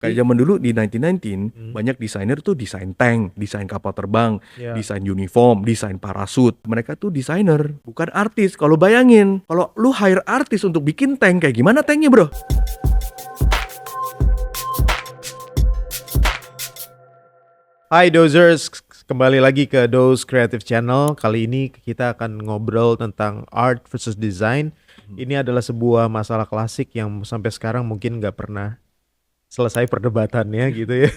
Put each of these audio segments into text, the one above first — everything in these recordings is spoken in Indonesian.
Kayak zaman dulu di 1919 banyak desainer tuh desain tank, desain kapal terbang, Ya. desain uniform, desain parasut. Mereka tuh desainer, bukan artis. Kalau bayangin, kalau lu hire artis untuk bikin tank, kayak gimana tanknya, bro? Hai Dozers, kembali lagi ke Doze Creative Channel. Kali ini kita akan ngobrol tentang art versus design. Ini adalah sebuah masalah klasik yang sampai sekarang mungkin nggak pernah selesai perdebatannya gitu ya.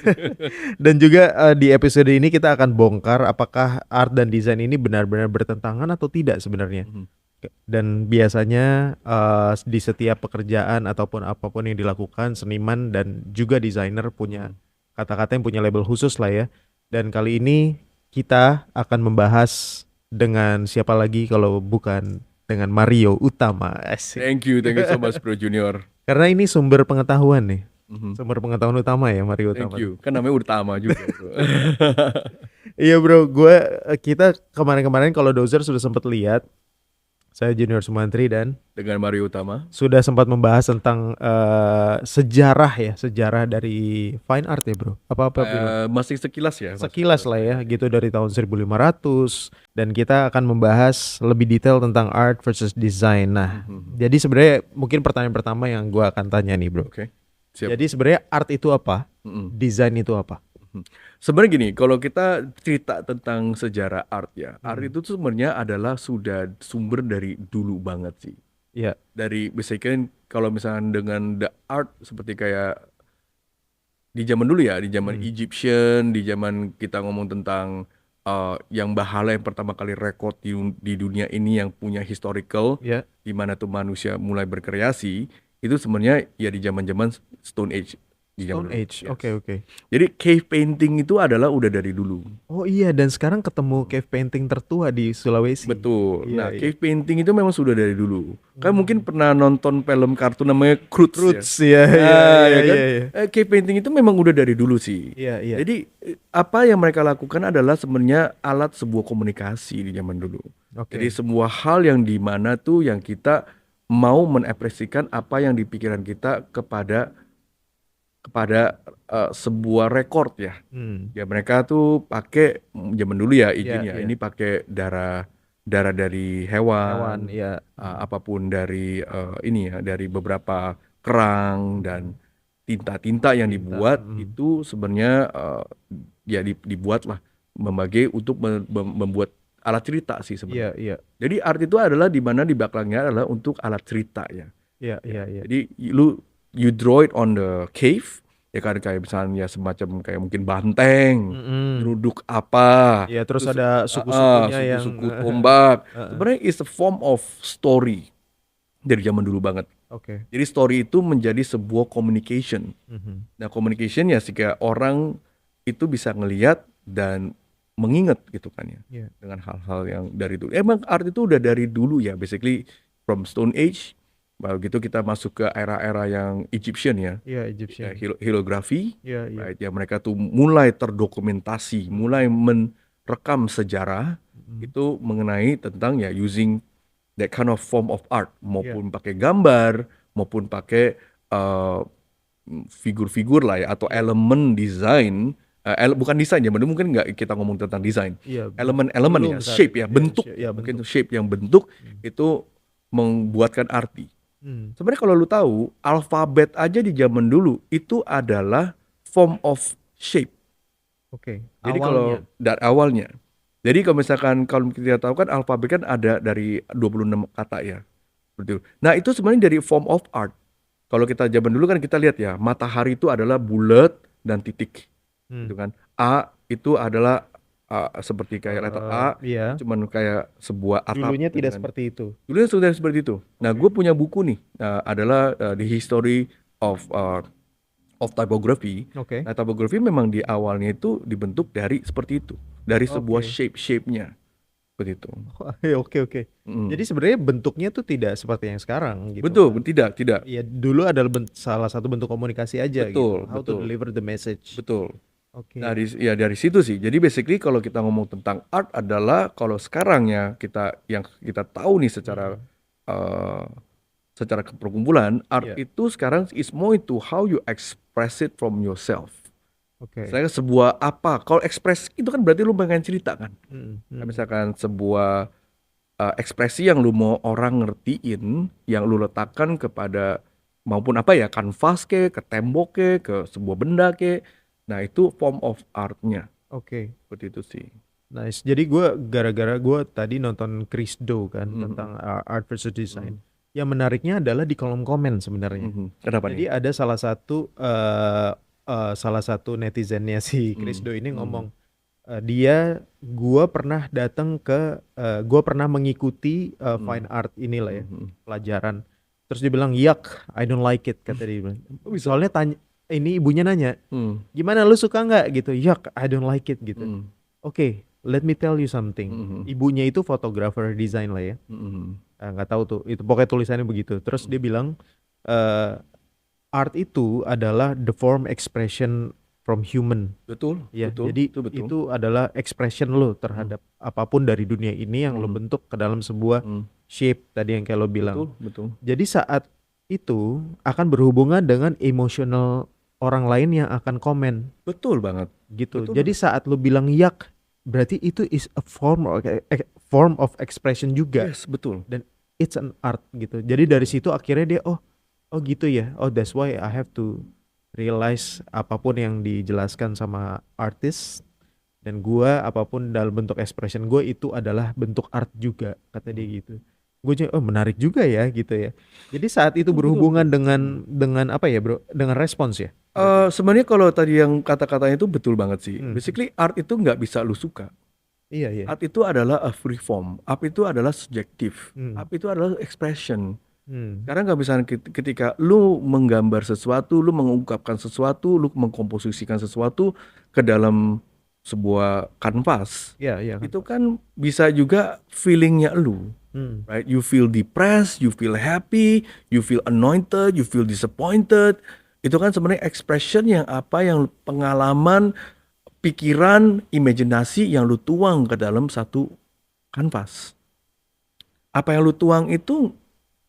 Dan juga di episode ini kita akan bongkar apakah art dan desain ini benar-benar bertentangan atau tidak sebenarnya. Dan biasanya di setiap pekerjaan ataupun apapun yang dilakukan, seniman dan juga desainer punya kata-kata yang punya label khusus lah ya. Dan kali ini kita akan membahas dengan siapa lagi kalau bukan dengan Mario Utama. Asik. Thank you so much, bro Junior. Karena ini sumber pengetahuan nih. Mhm. Sumber pengetahuan utama ya Mario Thank Utama. you. Kan namanya utama juga, bro. Iya bro, kita kemarin-kemarin kalau Dozer sudah sempat lihat, saya Junior Sumantri dan Dengan Mario Utama. sudah sempat membahas tentang sejarah dari fine art ya bro. Apa-apa bro? Masih sekilas ya. Sekilas lah ya, gitu dari tahun 1500, dan kita akan membahas lebih detail tentang art versus design. Nah, jadi sebenarnya mungkin pertanyaan pertama yang gue akan tanya nih bro. Oke. Siap. Jadi sebenarnya art itu apa? Desain itu apa? Sebenarnya gini, kalau kita cerita tentang sejarah art ya, art itu tuh sebenarnya adalah sudah sumber dari dulu banget sih. Iya. Dari misalkan kalau misalnya dengan the art seperti kayak di zaman dulu ya, di zaman Egyptian, di zaman kita ngomong tentang yang Bahala yang pertama kali rekod di dunia ini yang punya historical, Iya. di mana tuh manusia mulai berkreasi, itu sebenarnya ya di zaman-zaman Stone Age. Di zaman Stone dulu. Age. Yes. Oke. Jadi cave painting itu adalah udah dari dulu. Oh iya, dan sekarang ketemu cave painting tertua di Sulawesi. Betul. Iya, Nah, iya. cave painting itu memang sudah dari dulu. Kan mungkin pernah nonton film kartun namanya Croods ya. Roots ya. Nah, ya kan? Iya. Cave painting itu memang udah dari dulu sih. Iya. Jadi apa yang mereka lakukan adalah sebenarnya alat sebuah komunikasi di zaman dulu. Oke. Jadi semua hal yang di mana tuh yang kita mau menekspresikan apa yang di pikiran kita kepada sebuah rekor ya. Ya mereka tuh pakai zaman dulu ya izin ya. Iya. Ini pakai darah dari hewan, Iya. apapun dari ini ya, dari beberapa kerang dan tinta-tinta yang dibuat itu sebenarnya ya dibuat lah membagai untuk membuat alat cerita sih sebenarnya. Iya. Jadi art itu adalah di mana di belakangnya adalah untuk alat cerita ya. Iya. Jadi you draw it on the cave ya kan, kayak misalnya semacam kayak mungkin banteng, duduk apa. Iya, terus ada suku-sukunya suku-suku yang tombak. Sebenarnya is a form of story dari zaman dulu banget. Oke. Jadi story itu menjadi sebuah communication. Nah, communication ya sih kayak orang itu bisa ngelihat dan mengingat gitu kan ya. Iya. Dengan hal-hal yang dari dulu. Emang art itu udah dari dulu ya, basically from Stone Age. Begitu kita masuk ke era-era yang Egyptian ya. Iya, Egyptian. Hierografi. Iya. Right, ya mereka tuh mulai terdokumentasi, mulai merekam sejarah itu mengenai tentang ya using that kind of form of art, maupun pakai gambar, maupun pakai figur-figur lah ya, atau elemen desain, bukan desain ya, mungkin nggak kita ngomong tentang desain, Iya. elemen-elemen ya, shape ya, bentuk, mungkin shape yang bentuk itu membuatkan arti. Sebenarnya kalau lu tahu, alfabet aja di zaman dulu itu adalah form of shape. Oke. Jadi kalau dari awalnya. Jadi kalau misalkan kalau kita tahu kan alfabet kan ada dari 26 kata ya. Betul. Nah, itu sebenarnya dari form of art. Kalau kita zaman dulu kan kita lihat ya, matahari itu adalah bulat dan titik. Gitu kan. A itu adalah seperti kayak letter A, Iya. cuman kayak sebuah atap. Dulunya gitu tidak kan. seperti itu. Dulunya sudah seperti itu. Nah, gue punya buku nih, adalah The History of Typography. Oke. Nah, typography memang di awalnya itu dibentuk dari seperti itu, dari sebuah shape-nya, seperti itu. Oke. Jadi sebenarnya bentuknya tuh tidak seperti yang sekarang gitu. Betul, tidak. Iya, dulu adalah salah satu bentuk komunikasi aja Betul, gitu. How to deliver the message. Betul. Oke. Nah, dari situ sih. Jadi basically kalau kita ngomong tentang art adalah kalau sekarang ya yang kita tahu nih secara secara perkumpulan, art Iya. itu sekarang is more into how you express it from yourself. Oke. Misalnya sebuah apa, kalau ekspres itu kan berarti lu pengen cerita kan. Kayak Mm-mm. misalkan sebuah ekspresi yang lu mau orang ngertiin, yang lu letakkan kepada maupun apa ya, kanvas ke tembok ke sebuah benda ke. Nah, itu form of art-nya. Oke. Seperti itu sih. Nice. Jadi gara-gara gue tadi nonton Chris Do kan Mhm, tentang art versus design. mhm, Yang menariknya adalah di kolom komen sebenarnya. mhm. Kenapa nih? Jadi ada salah satu netizennya si Chris Mhm, Do ini mhm, ngomong, gua pernah mengikuti fine mhm, art inilah ya, mhm. pelajaran. Terus dia bilang, yuck, I don't like it, kata dia bilang. Kok bisa? Soalnya ini ibunya nanya, Hmm, gimana lu suka nggak gitu? Yuck, I don't like it gitu. hmm, Oke, let me tell you something. mhm, Ibunya itu fotografer desain lah ya. mhm, Nggak tahu tuh, itu pokoknya tulisannya begitu. Terus mhm. dia bilang, eh, art itu adalah the form expression from human. Betul, Ya, betul, jadi itu betul. itu adalah expression lo Mhm, terhadap apapun dari dunia ini yang lo mhm, bentuk ke dalam sebuah mhm. shape tadi yang kayak lo bilang. Betul, betul. Jadi saat itu akan berhubungan dengan emosional orang lain yang akan komen Betul banget. gitu. Betul Jadi banget. saat lo bilang yak, berarti itu is a form of expression juga Yes, betul. dan it's an art gitu. Jadi dari situ akhirnya dia oh gitu ya. Oh, that's why I have to realize apapun yang dijelaskan sama artis dan gua apapun dalam bentuk expression gue itu adalah bentuk art juga, kata dia gitu. Gue juga menarik juga ya gitu ya. Jadi saat itu Betul, betul, betul. berhubungan dengan apa ya, Bro? Dengan respons ya berarti. Sebenarnya kalau tadi yang kata-katanya itu betul banget sih. Hmm. Basically art itu nggak bisa lu suka. Iya, iya. Art itu adalah a free form. Art itu adalah subjektif. Hmm. Art itu adalah expression. Hmm. Karena nggak bisa ketika lu menggambar sesuatu, lu mengungkapkan sesuatu, lu mengkomposisikan sesuatu ke dalam sebuah kanvas, Iya, iya kan. itu kan bisa juga feelingnya lu, Hmm. right? You feel depressed, you feel happy, you feel anointed, you feel disappointed. Itu kan sebenarnya expression yang apa yang pengalaman, pikiran, imajinasi yang lu tuang ke dalam satu kanvas. Apa yang lu tuang itu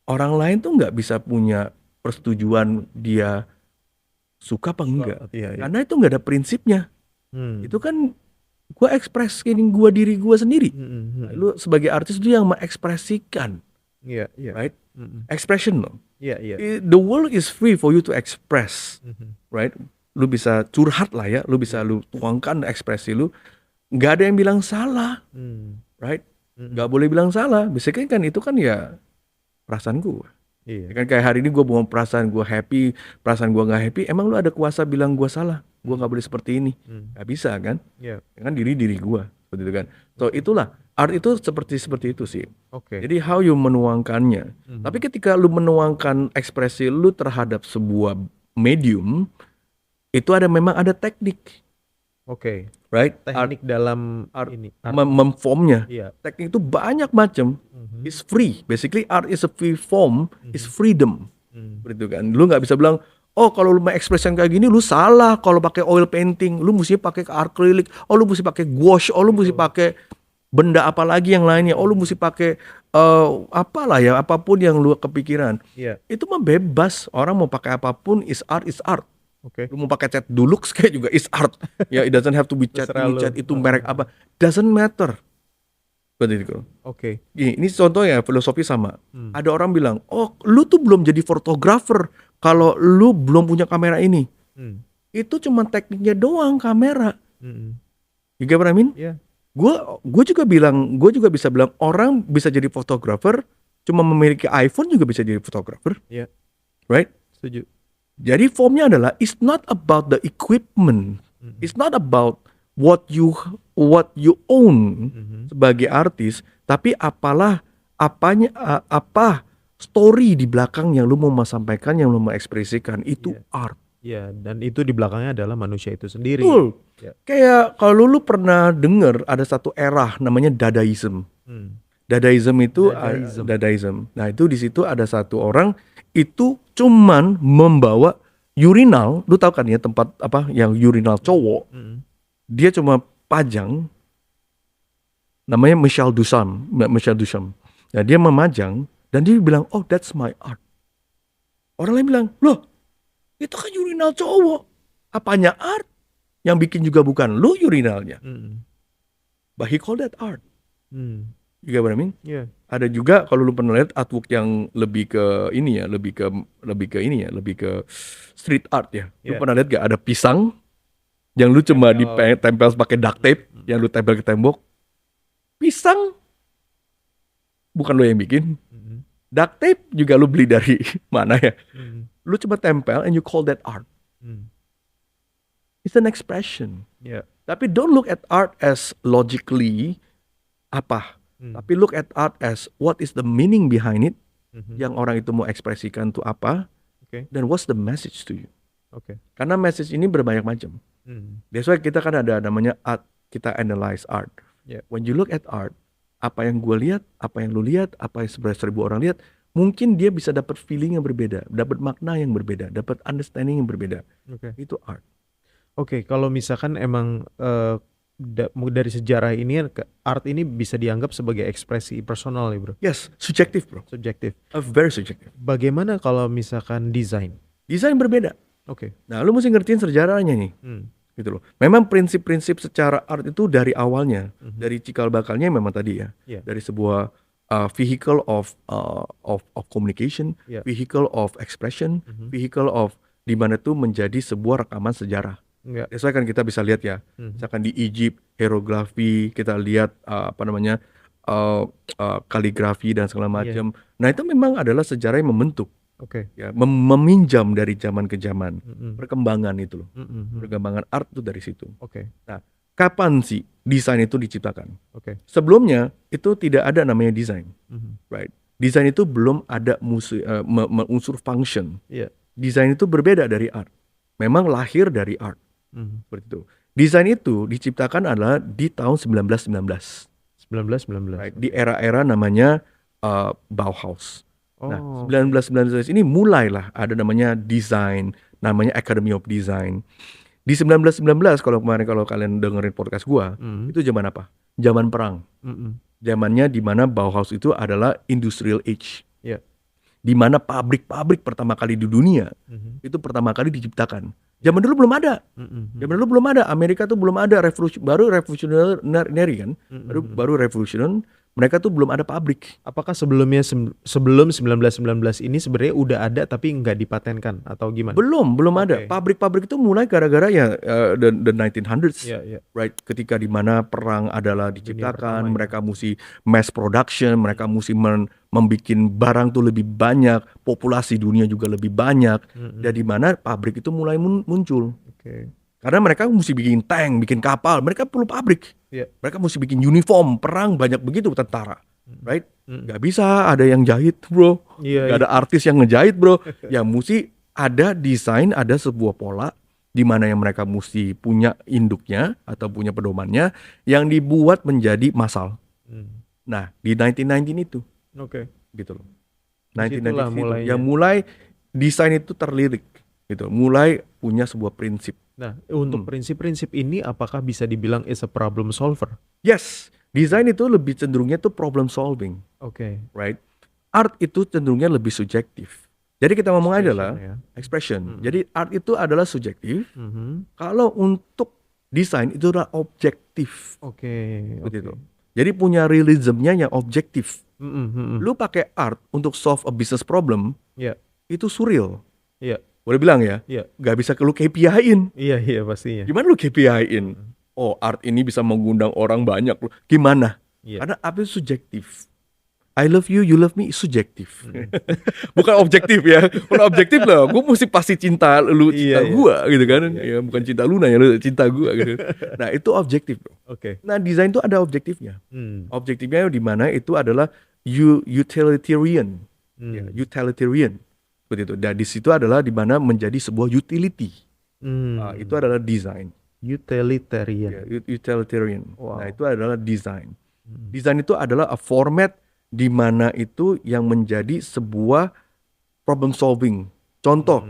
orang lain tuh nggak bisa punya persetujuan dia suka apa enggak. Iya, iya. Karena itu nggak ada prinsipnya. Hmm. Itu kan gue ekspresiin gue diri gue sendiri. Hmm, hmm, Nah, hmm. lu sebagai artis itu yang mengekspresikan, Iya, iya. right? Hmm. Expression loh. Iya, iya. The world is free for you to express, Hmm. right? Lu bisa curhat lah ya, lu bisa Iya. lu tuangkan ekspresi lu. Nggak ada yang bilang salah, Hmm. right? Hmm. Nggak boleh bilang salah. Biasanya kan itu kan ya perasaan gue. Ya Iya. kan kayak hari ini gue bawa perasaan gue happy, perasaan gue nggak happy. Emang lu ada kuasa bilang gue salah? Gue Hmm. nggak boleh seperti ini. Hmm. Nggak bisa kan? Iya. Ya kan diri gue seperti itu kan. So itulah art itu seperti itu sih. Oke. Jadi how you menuangkannya. Hmm. Tapi ketika lu menuangkan ekspresi lu terhadap sebuah medium, itu memang ada teknik, Oke. right? Teknik dalam Art ini art. memformnya. Iya. Teknik itu banyak macam. Mhm. It's free. Basically art is a free form, is freedom. Hmm. Begitu kan. Lu nggak bisa bilang, oh kalau lu mau ekspresikan kayak gini lu salah kalau pakai oil painting, lu mesti pakai acrylic, oh lu mesti pakai gouache, oh lu mesti pakai benda apa lagi yang lainnya, oh lu mesti pakai apalah ya, apapun yang lu kepikiran. Iya. Itu mah bebas, orang mau pakai apapun, is art is art. Oke. Lu mau pakai cat Dulux kayak juga is art. Ya, it doesn't have to be cat Terserah ini, lu. cat itu, merek apa, doesn't matter. Seperti itu. Oke. Ini contohnya filosofi sama. Hmm. Ada orang bilang, oh lu tuh belum jadi fotografer kalau lu belum punya kamera ini. Hmm. Itu cuma tekniknya doang kamera. Hmm. You get what I mean? Iya. Gue juga bisa bilang orang bisa jadi fotografer cuma memiliki iPhone juga bisa jadi fotografer, Iya. right? Setuju. Jadi formnya adalah it's not about the equipment, Mhm. it's not about what you own Mhm. sebagai artis, tapi apa story di belakang yang lu mau sampaikan, yang lu mau ekspresikan itu Iya. art. Iya, dan itu di belakangnya adalah manusia itu sendiri. Betul. Ya. Kayak kalau lu pernah denger ada satu era namanya Dadaism. Hmm. Dadaism itu Dadaism. Dadaism. Nah, itu di situ ada satu orang itu cuman membawa urinal, lu tahu kan ya tempat apa yang urinal cowok. Hmm. Dia cuma pajang namanya Michel Duchamp. Nah, dia memajang dan dia bilang, "Oh, that's my art." Orang lain bilang, loh itu kan urinal cowok. Apanya art? Yang bikin juga bukan lu urinalnya. But he called that art. You get what I mean? Yeah. Ada juga kalau lu pernah lihat artwork yang lebih ke ini ya, lebih ke street art ya. Lu Yeah. pernah lihat gak ada pisang yang lu cuma ditempel pakai duct tape, yang lu tempel ke tembok. Pisang bukan lu yang bikin. Duct tape juga lu beli dari mana ya? Lu cuma tempel and you call that art. It's an expression. Yeah. Tapi don't look at art as logically apa. Tapi look at art as what is the meaning behind it. Yang orang itu mau ekspresikan tuh apa. Okay. Dan what's the message to you. Okay. Karena message ini berbanyak macam. That's why kita kan ada namanya art. Kita analyze art. Yeah. When you look at art, apa yang gue lihat, apa yang lu lihat, apa yang 11.000 orang lihat, mungkin dia bisa dapat feeling yang berbeda, dapat makna yang berbeda, dapat understanding yang berbeda. Okay. Itu art. Oke, kalau misalkan emang dari sejarah ini art ini bisa dianggap sebagai ekspresi personal ya bro? Yes, subjektif bro. Subjektif. Very subjektif. Bagaimana kalau misalkan desain? Desain berbeda. Oke. Nah, lu mesti ngertiin sejarahnya nih. Gitu loh. Memang prinsip-prinsip secara art itu dari awalnya, dari cikal bakalnya memang tadi ya, dari sebuah vehicle of communication, vehicle of expression, vehicle of di mana tuh menjadi sebuah rekaman sejarah. That's why kan kita bisa lihat ya, misalkan di Egypt hierografi, kita lihat kaligrafi dan segala macam. Nah itu memang adalah sejarah yang membentuk. Ya, meminjam dari zaman ke zaman, perkembangan itu loh, perkembangan art itu dari situ. Nah, kapan sih desain itu diciptakan? Sebelumnya itu tidak ada namanya desain, right? Desain itu belum ada unsur function. Desain itu berbeda dari art, memang lahir dari art, seperti itu. Desain itu diciptakan adalah di tahun 1919, right? Di era-era namanya Bauhaus. Nah, 1919 ini mulailah ada namanya desain, namanya Academy of Design. Di 1919 kalau kalian dengerin podcast gua, itu zaman apa? Zaman perang. Zamannya di mana Bauhaus itu adalah industrial age. Di mana pabrik-pabrik pertama kali di dunia itu pertama kali diciptakan. Zaman dulu belum ada. Zaman dulu belum ada. Amerika tuh belum ada baru revolutionary kan. Baru revolution. Mereka tuh belum ada pabrik. Apakah sebelum 1919 ini sebenarnya udah ada tapi nggak dipatenkan atau gimana? Belum ada. Pabrik-pabrik itu mulai gara-gara ya the 1900s, right? Ketika di mana perang adalah diciptakan, mereka mesti mass production, mereka mesti membuat barang tuh lebih banyak, populasi dunia juga lebih banyak, dan di mana pabrik itu mulai muncul. Karena mereka mesti bikin tank, bikin kapal, mereka perlu pabrik. Mereka mesti bikin uniform, perang banyak begitu tentara, right? Gak bisa ada yang jahit bro, gak ada artis yang ngejahit bro. Yang mesti ada desain, ada sebuah pola di mana yang mereka mesti punya induknya atau punya pedomannya yang dibuat menjadi massal. Nah di 1919 itu, gitu loh. 1919 yang mulai desain itu terlirik, gitu, mulai punya sebuah prinsip. Nah, untuk prinsip-prinsip ini apakah bisa dibilang is a problem solver? Yes, desain itu lebih cenderungnya tuh problem solving. Right? Art itu cenderungnya lebih subjektif. Jadi kita ngomong adalah expression. Jadi art itu adalah subjektif. Kalau untuk desain itu adalah objektif. Begitu. Jadi punya realismnya yang objektif. Lu pakai art untuk solve a business problem, itu surreal. Boleh bilang ya, gak bisa lu KPI-in. Iya pastinya. Gimana lu KPI-in? Oh, art ini bisa mengundang orang banyak. Gimana? Karena apa itu subjektif. I love you, you love me, subjektif. Bukan objektif ya. Kalau objektif lah, gue mesti pasti cinta lu, cinta gua gitu kan. Ya, bukan cinta lu nanya lu cinta gua gitu. Nah, itu objektif bro. Nah, desain itu ada objektifnya. Objektifnya di mana itu adalah utilitarian. Utilitarian. Seperti itu. Dan di situ adalah di mana menjadi sebuah utility. Itu adalah desain. Utilitarian. Utilitarian. Nah, itu adalah desain. Desain itu adalah a format di mana itu yang menjadi sebuah problem solving. Contoh,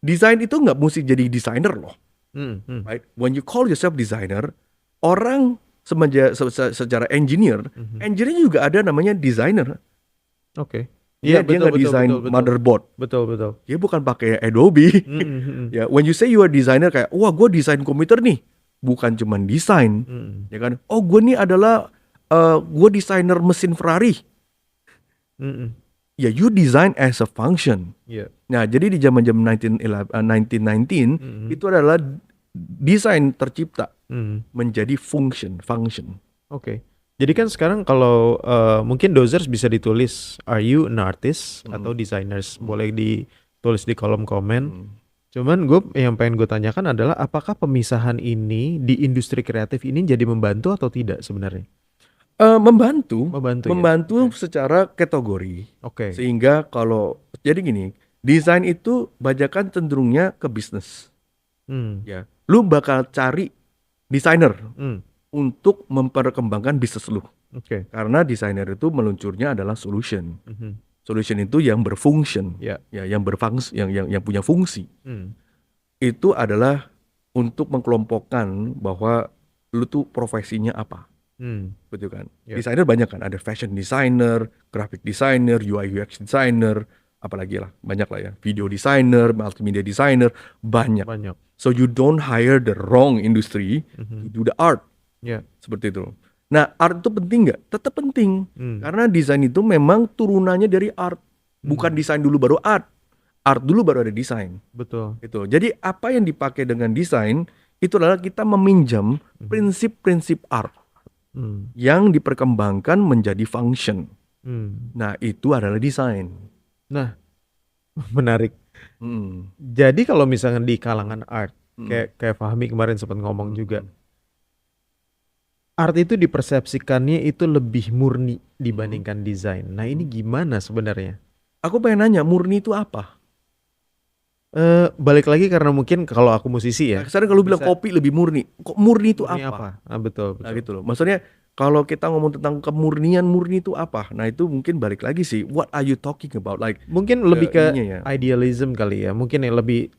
desain itu nggak mesti jadi desainer loh. Right? When you call yourself designer, orang secara engineer, engineer juga ada namanya designer. Iya, Dia betul, betul, ngedesain betul, betul. motherboard. Betul, betul. Dia bukan pakai Adobe. Mm-mm. Ya, when you say you are designer kayak, wah gue desain komputer nih, bukan cuman desain, Mm-mm. ya kan? Oh gue nih adalah gue desainer mesin Ferrari. Mm-mm. Ya, you design as a function. Iya. Nah, jadi di zaman-zaman 1919 Mm-mm. itu adalah desain tercipta Mm. menjadi function. Oke. Jadi kan sekarang kalau mungkin Dozers bisa ditulis are you an artist atau designers, boleh ditulis di kolom komen. Cuman yang pengen gue tanyakan adalah apakah pemisahan ini di industri kreatif ini jadi membantu atau tidak sebenarnya? Membantu Membantu ya? secara kategori. Oke. Sehingga kalau jadi gini, desain itu bajakan cenderungnya ke bisnis. Hmm. Ya, lu bakal cari desainer Hmm. untuk memperkembangkan bisnis lu. Oke. Karena desainer itu meluncurnya adalah solution. Mhm. Solution itu yang berfunction, Ya. ya, yang berfungsi, yang punya fungsi. Hmm. Itu adalah untuk mengkelompokkan bahwa lu tuh profesinya apa. Hmm. Betul kan? Ya. Desainer banyak kan, ada fashion designer, graphic designer, UI UX designer, apalagi lah, banyak lah ya. Video designer, multimedia designer, banyak. Banyak. So you don't hire the wrong industry to do the art. Ya. Seperti itu. Nah, art itu penting nggak? Tetap penting. Karena desain itu memang turunannya dari art. Bukan desain dulu baru art. Art dulu baru ada desain. Betul. Itu. Jadi apa yang dipakai dengan desain itu adalah kita meminjam prinsip-prinsip art yang diperkembangkan menjadi function. Nah, itu adalah desain. Nah, menarik. Jadi kalau misalnya di kalangan art, kayak Fahmi kemarin sempat ngomong juga, art itu dipersepsikannya itu lebih murni dibandingkan desain. Nah, ini gimana sebenarnya? Aku pengen nanya, murni itu apa? Balik lagi karena mungkin kalau aku musisi ya. Sekarang kalau bilang kopi lebih murni, kok murni itu murni apa? Ah, betul, Nah betul. gitu loh. Maksudnya kalau kita ngomong tentang kemurnian, murni itu apa? Nah itu mungkin balik lagi sih. What are you talking about? Like Mungkin lebih ke ininya ya. idealism kali ya. Mungkin yang lebih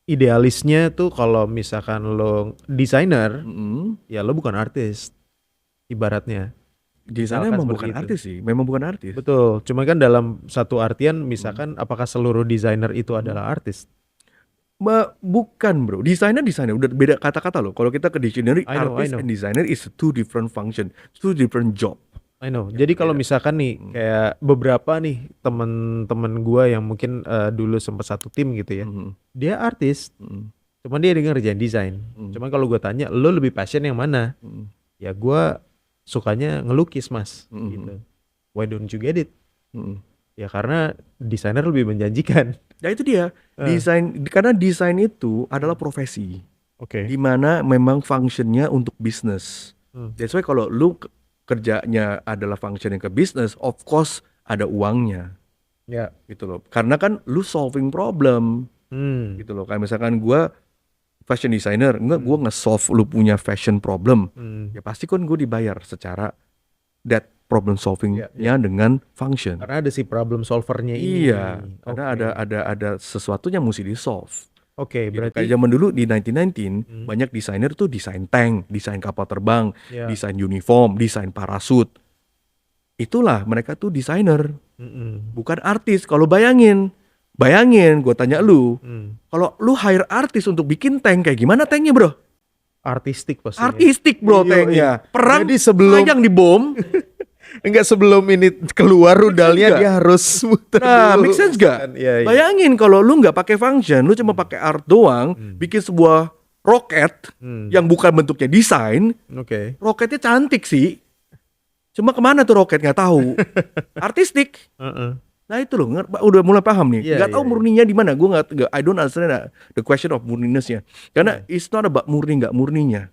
idealisnya tuh kalau misalkan lo desainer, ya lo bukan artis. Ibaratnya. Desainnya Misalkan memang seperti bukan itu. artis sih. Memang bukan artis. Betul. Cuma kan dalam satu artian misalkan apakah seluruh desainer itu adalah artis? Bukan bro. Desainer udah beda kata-kata loh. Kalau kita ke dictionary, I know. artist and designer is two different function, two different job. I know. Jadi kalau misalkan nih kayak beberapa nih temen-temen gua yang mungkin dulu sempat satu tim gitu ya, dia artis, cuman dia ngerjain desain. Cuman kalau gua tanya, lo lebih passion yang mana? Ya gua sukanya ngelukis mas, gitu. Why don't you get it? Ya karena desainer lebih menjanjikan. Ya itu dia. Desain, karena desain itu adalah profesi. Oke. Dimana memang functionnya untuk bisnis. That's why kalau lu kerjanya adalah function yang ke bisnis, of course ada uangnya. Ya. Gitu loh. Karena kan lu solving problem. Gitu loh. Kayak misalkan gua fashion designer, gua nge-solve lu punya fashion problem. Ya pasti kan gue dibayar secara that problem solvingnya dengan function. Karena ada si problem solvernya ini. Iya, karena ada sesuatu yang mesti di-solve. Oke, Gitu. berarti Kayak zaman dulu di 1919 banyak desainer tuh desain tank, desain kapal terbang, desain uniform, desain parasut. Itulah mereka tuh desainer, bukan artis. Kalau bayangin, gue tanya lu, kalau lu hire artis untuk bikin tank kayak gimana tanknya bro? artistik pasti. Artistik bro tanknya. Perang Jadi sebelum yang dibom. enggak sebelum ini keluar rudalnya dia harus muter Nah, dulu. make sense gak? Iya. Bayangin kalau lu nggak pakai function, lu cuma pakai art doang, bikin sebuah roket yang bukan bentuknya desain, Oke. roketnya cantik sih. Cuma kemana tuh roket nggak tahu. Artistik. Nah itu loh, udah mulai paham nih. Iya, Nggak tahu iya. murninya di mana. Gue nggak, I don't understand the question of murninessnya. Karena it's not about murni nggak murninya.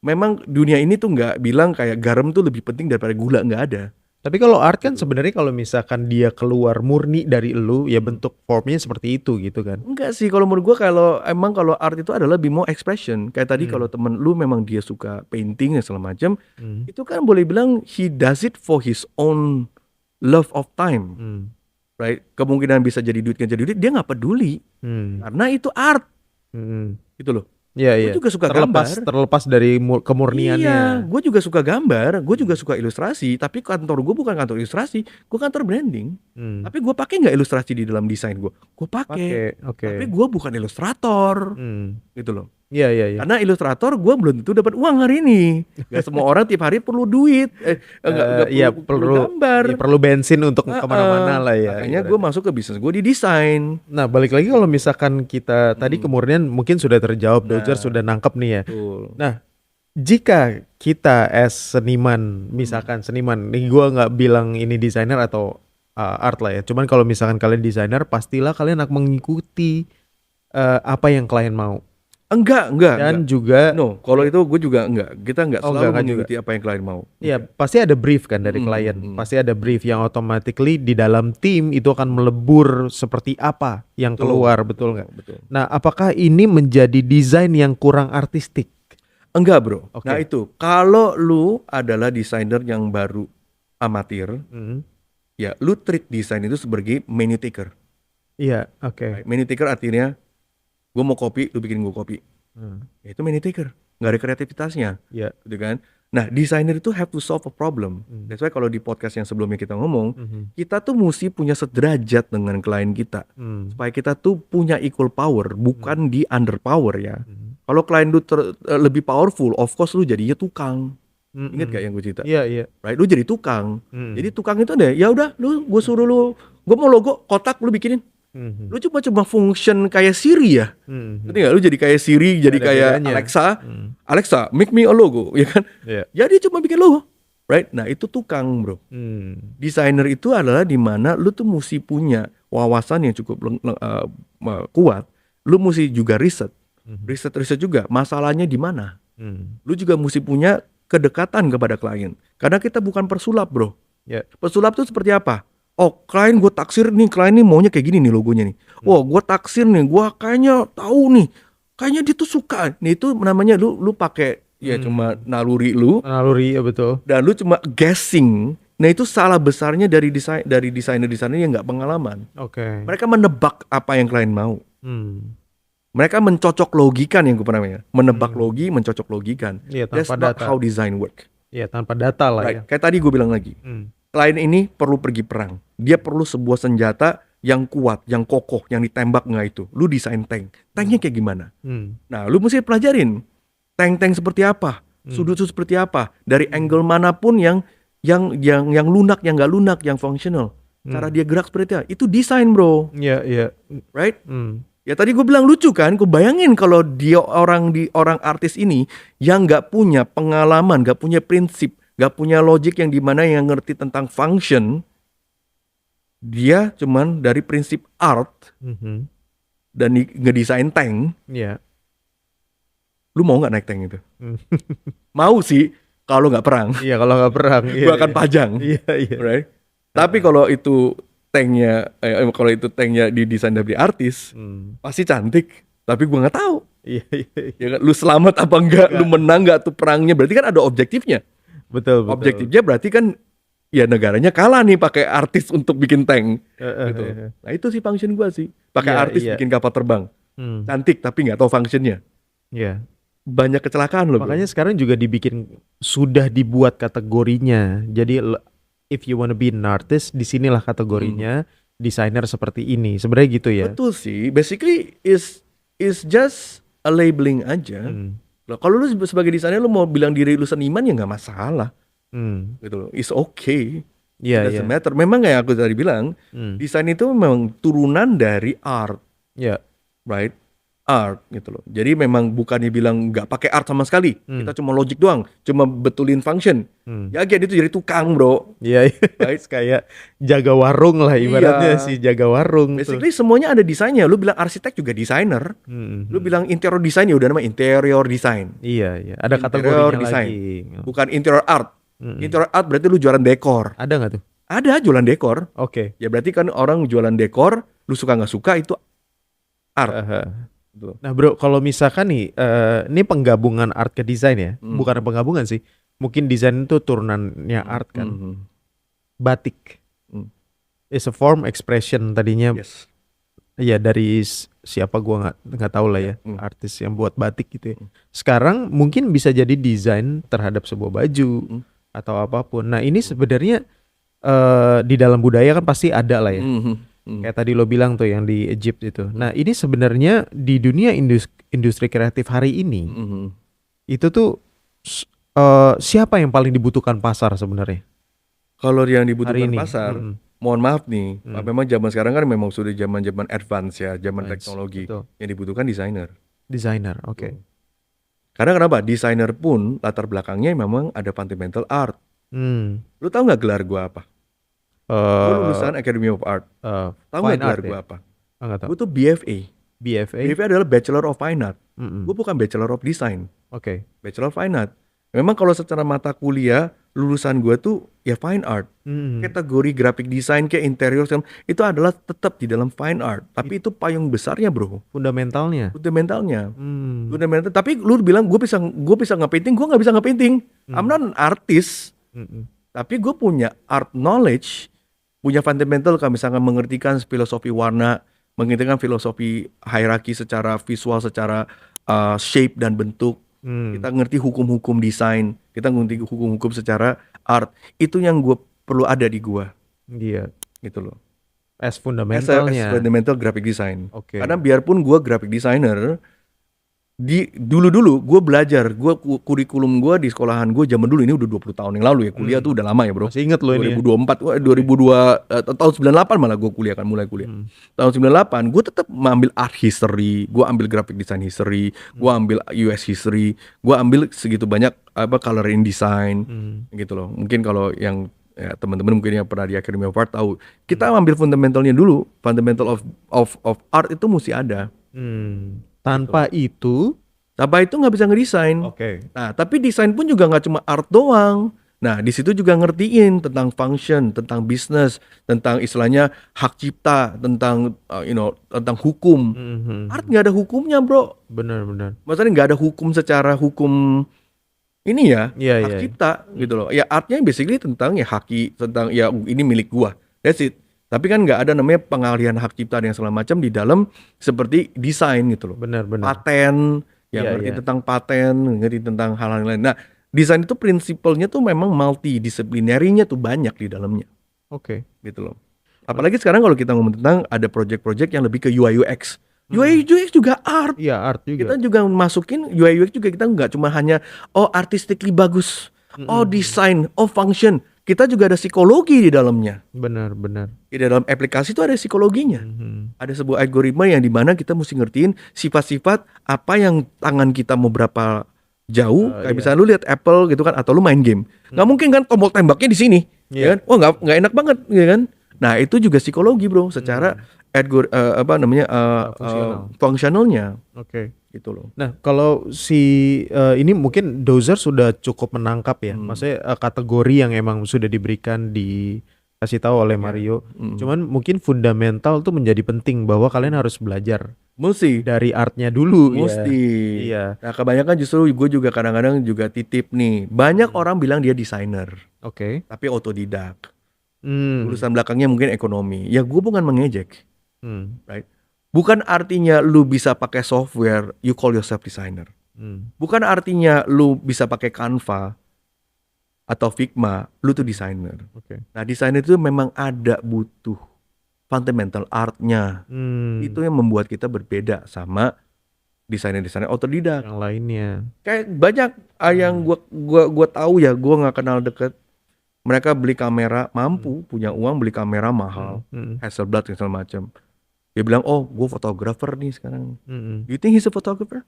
Memang dunia ini tuh nggak bilang kayak garam tuh lebih penting daripada gula, nggak ada. Tapi kalau art kan sebenarnya kalau misalkan dia keluar murni dari elu, ya bentuk formnya seperti itu gitu kan. Enggak sih, kalau menurut gua kalau art itu adalah lebih more expression. Kayak tadi kalau temen lu memang dia suka painting dan segala macam, itu kan boleh bilang he does it for his own love of time, right? Kemungkinan bisa jadi duit, kan jadi duit, dia nggak peduli, karena itu art, gitu loh. Iya, Gue iya. juga suka Terlepas gambar. terlepas dari Iya, kemurniannya. gue juga suka gambar, gue juga suka ilustrasi. Tapi kantor gue bukan kantor ilustrasi, gue kantor branding. Hmm. Tapi gue pakai nggak ilustrasi di dalam desain gue? Gue pakai. Pakai, oke. Tapi gue bukan ilustrator, Hmm. gitu loh. Iya, iya, iya. Karena ilustrator gue belum tentu dapat uang hari ini. Gak semua orang tiap hari perlu duit, nggak Iya, perlu gambar. ya, perlu bensin untuk kemana-mana lah ya. Makanya gue masuk ke bisnis gue di desain. Nah, balik lagi kalau misalkan kita tadi kemurnian mungkin sudah terjawab, Dozer Nah, sudah nangkep nih ya. betul. Nah, jika kita as seniman, misalkan seniman, nih gue nggak bilang ini desainer atau art lah ya. Cuman kalau misalkan kalian desainer, pastilah kalian akan mengikuti apa yang klien mau. Enggak. Dan juga, No, kalau itu gue juga enggak. Kita enggak Oh, selalu enggak mengikuti apa yang klien mau. ya pasti ada brief kan dari klien. Pasti ada brief yang automatically di dalam tim itu akan melebur seperti apa yang Betul. keluar, betul nggak? Betul. Nah, apakah ini menjadi desain yang kurang artistik? Enggak, bro. Oke. Nah itu, kalau lu adalah desainer yang baru amatir, ya lu treat desain itu sebagai menu taker. Iya, oke. Menu taker artinya, gue mau kopi, lu bikin gue kopi. Ya, itu menu taker, nggak ada kreativitasnya, Iya. gitu kan? Nah, desainer itu have to solve a problem. That's why kalau di podcast yang sebelumnya kita ngomong, kita tuh mesti punya sederajat dengan klien kita, supaya kita tuh punya equal power, bukan di underpower ya. Kalau klien lu lebih powerful, of course lu jadinya tukang. Ingat gak yang gue cerita? Iya, iya. Right, lu jadi tukang. Jadi tukang itu deh, ya udah, gue suruh lu, gue mau logo kotak, lu bikinin. Lu cuma function kayak Siri ya. Ngerti gak? Lu jadi kayak Siri, jadi Ada kayak bedanya. Alexa, make me a logo, ya kan? Iya. Ya dia cuma bikin logo, right? Nah itu tukang, bro. Desainer itu adalah dimana lu tuh mesti punya wawasan yang cukup kuat. Lu mesti juga riset juga masalahnya di mana. Lu juga mesti punya kedekatan kepada klien. Karena kita bukan persulap, bro. Ya. Pesulap tuh seperti apa? Oh, klien gue taksir nih, klien nih maunya kayak gini nih logonya nih. Oh, gue taksir nih, gue kayaknya tahu nih, kayaknya dia tuh suka. Nih itu namanya lu pakai ya cuma naluri lu. Naluri, ya betul. Dan lu cuma guessing. Nah itu salah besarnya dari desainer-desainer yang nggak pengalaman. Oke. Mereka menebak apa yang klien mau. Mereka mencocok logikan yang gue pernah namanya. Menebak logi, mencocok logikan. Iya, That's tanpa not data. how design work. Iya, tanpa data lah Right. ya. Kayak tadi gue bilang lagi. Klien ini perlu pergi perang. Dia perlu sebuah senjata yang kuat, yang kokoh, yang ditembak nggak itu. Lu desain tank. Tanknya kayak gimana? Nah, lu mesti pelajarin. Tank-tank seperti apa? Sudut-sudut seperti apa? Dari angle manapun yang lunak, yang nggak lunak, yang functional. Cara dia gerak seperti apa? Itu desain, bro. Iya, iya. Right? Ya tadi gue bilang lucu kan, gue bayangin kalau dia orang artis ini yang nggak punya pengalaman, nggak punya prinsip, nggak punya logic yang dimana yang ngerti tentang function, dia cuman dari prinsip art dan ngedesain tank. Iya. Lu mau nggak naik tank itu? Mau sih, kalau nggak perang. Iya, kalau nggak perang. Gue akan pajang. Iya, iya. Right? Tapi kalau itu tanknya didesain dari artis, pasti cantik. Tapi gue nggak tahu. Iya, iya. Ya kan? Lu selamat apa enggak? Lu menang nggak tuh perangnya? Berarti kan ada objektifnya. Betul, betul. Objektifnya berarti kan ya negaranya kalah nih pakai artis untuk bikin tank. Gitu. Nah itu sih function gue sih. Pakai Iya, artis iya. bikin kapal terbang. Cantik tapi nggak tahu functionnya. Iya. Banyak kecelakaan loh. Makanya sekarang juga sudah dibuat kategorinya. Jadi if you wanna be an artist, disinilah kategorinya. Desainer seperti ini. Sebenarnya gitu ya. Betul sih. Basically is just a labeling aja. Loh, kalau lu sebagai desainer lu mau bilang diri lu seniman ya nggak masalah. Gitu loh. It's okay. Iya, Doesn't iya. matter. Memang kayak aku tadi bilang, desain itu memang turunan dari art, Iya. right? Art gitu loh. Jadi memang bukannya bilang nggak pakai art sama sekali. Kita cuma logic doang, cuma betulin function. Ya again itu jadi tukang, bro. Iya, iya. Right? Kayak jaga warung lah ibaratnya sih, jaga warung tuh. Basically semuanya ada desainnya. Lu bilang arsitek juga desainer. Lu bilang interior design ya udah nama interior design. Iya, iya. Ada Interior kategorinya design. lagi. Bukan interior art. Interior art berarti lu jualan dekor. Ada nggak tuh? Ada jualan dekor. Oke. Ya berarti kan orang jualan dekor, lu suka nggak suka itu art. Gitu. Nah bro, kalau misalkan nih, ini penggabungan art ke desain ya, bukan penggabungan sih. Mungkin desain itu turunannya art kan. Batik is a form expression tadinya. Yes. Iya dari siapa gua nggak tahu lah Ya, ya, artis yang buat batik gitu ya. Sekarang mungkin bisa jadi desain terhadap sebuah baju mm, atau apapun. Nah ini sebenarnya di dalam budaya kan pasti ada lah ya. mm, mm, Kayak tadi lo bilang tuh yang di Egypt itu. Nah ini sebenarnya di dunia industri kreatif hari ini mm. itu tuh siapa yang paling dibutuhkan pasar sebenarnya Kalau yang hari dibutuhkan ini? pasar, mohon maaf nih, memang zaman sekarang kan memang sudah zaman-zaman advance ya, zaman Advance, teknologi. betul. Yang dibutuhkan desainer. Desainer, oke. Tuh. Karena kenapa? Desainer pun latar belakangnya memang ada fundamental art. Hmm. Lu tahu nggak gelar gua apa? Gue eh lulusan Academy of Art. Tahu nggak Fine gelar art gua ya? apa? Ah, nggak tahu. Gue tuh BFA. BFA? BFA adalah Bachelor of Fine Art. Mm-mm. Gue bukan Bachelor of Design. Oke. Bachelor of Fine Art. Memang kalau secara mata kuliah, lulusan gue tuh ya Fine Art. Mm-mm. Kategori graphic design kayak interior itu adalah tetap di dalam fine art, tapi itu payung besarnya bro, Fundamentalnya. fundamentalnya. Hmm. Fundamental. Tapi lu bilang gue bisa nge-painting, gue nggak bisa nge-painting. I'm not an artist, Mm-mm. tapi gue punya art knowledge, punya fundamental kalau misalkan mengertikan filosofi warna, mengertikan filosofi hierarki secara visual, secara shape dan bentuk. Hmm. Kita ngerti hukum-hukum desain, kita ngerti hukum-hukum secara art. Itu yang gue perlu ada di gua, Iya. gitu loh. As As fundamentalnya. fundamental graphic design. Oke. Karena biarpun gua graphic designer, di dulu gue belajar, kurikulum gue di sekolahan gue zaman dulu, ini udah 20 tahun yang lalu ya, kuliah tuh udah lama ya bro. Masih inget lo ini ya? 2024, 2002, tahun 98 malah gue kuliah kan, mulai kuliah. Tahun 98 gue tetap mengambil art history, gue ambil graphic design history, gue ambil US history, gue ambil segitu banyak coloring design, gitu loh. Mungkin kalau yang ya, teman-teman mungkin yang pernah di Academy of Art tahu, kita ambil fundamentalnya dulu, fundamental of art itu mesti ada. Tanpa itu, Tanpa itu nggak bisa ngedesain. oke. Nah, tapi desain pun juga nggak cuma art doang. Nah, di situ juga ngertiin tentang function, tentang bisnis, tentang istilahnya hak cipta, tentang tentang hukum. Art nggak ada hukumnya, bro. Benar-benar. Maksudnya nggak ada hukum secara hukum ini ya, Iya, hak iya. cipta gitu loh. Ya artnya basically tentang ya haki, tentang ya ini milik gua. That's it. Tapi kan nggak ada namanya pengalihan hak cipta dan segala macam di dalam seperti desain gitu loh. Benar-benar. Paten, yang Iya, ngerti iya. tentang paten, ngerti tentang hal-hal lain. Nah, desain itu prinsipalnya tuh memang multidisiplinerinya tuh banyak di dalamnya, Oke. gitu loh. Apalagi sekarang kalau kita ngomong tentang ada project-project yang lebih ke UI UX. UI UX juga art. Iya, art juga. Kita juga masukin UI UX juga, kita nggak cuma hanya artistically bagus, desain, function. Kita juga ada psikologi di dalamnya. Benar-benar. Di dalam aplikasi itu ada psikologinya. Ada sebuah algoritma yang dimana kita mesti ngertiin sifat-sifat apa yang tangan kita mau berapa jauh. Kayak Iya. misalnya lu lihat Apple gitu kan, atau lu main game. Nggak mungkin kan tombol tembaknya di sini, Iya. ya kan? Wah nggak enak banget, ya kan? Nah itu juga psikologi bro, secara Fungsional. fungsionalnya, Oke. gitu loh. Nah, kalau ini mungkin Dozer sudah cukup menangkap ya. Maksudnya kategori yang emang sudah diberikan dikasih tahu oleh Mario. Cuman mungkin fundamental tuh menjadi penting bahwa kalian harus belajar Mesti. dari artnya dulu ya. Mesti. Iya. Nah kebanyakan justru gue juga kadang-kadang juga titip nih. Banyak orang bilang dia desainer, Oke. tapi otodidak. Hmm. Lulusan belakangnya mungkin ekonomi. Ya gue bukan mengejek, Hmm. right? Bukan artinya lu bisa pakai software, you call yourself designer. Hmm. Bukan artinya lu bisa pakai Canva atau Figma, lu tuh designer. Oke. Nah desainer itu memang ada butuh fundamental artnya. Hmm. Itu yang membuat kita berbeda sama desainer-desainer otodidak. Yang lainnya. Kayak banyak yang gua tahu ya, gua nggak kenal deket. Mereka beli kamera, mampu punya uang beli kamera mahal, Hasselblad dan segala macam. Dia bilang, oh gue fotografer nih sekarang. Do you think he's a photographer?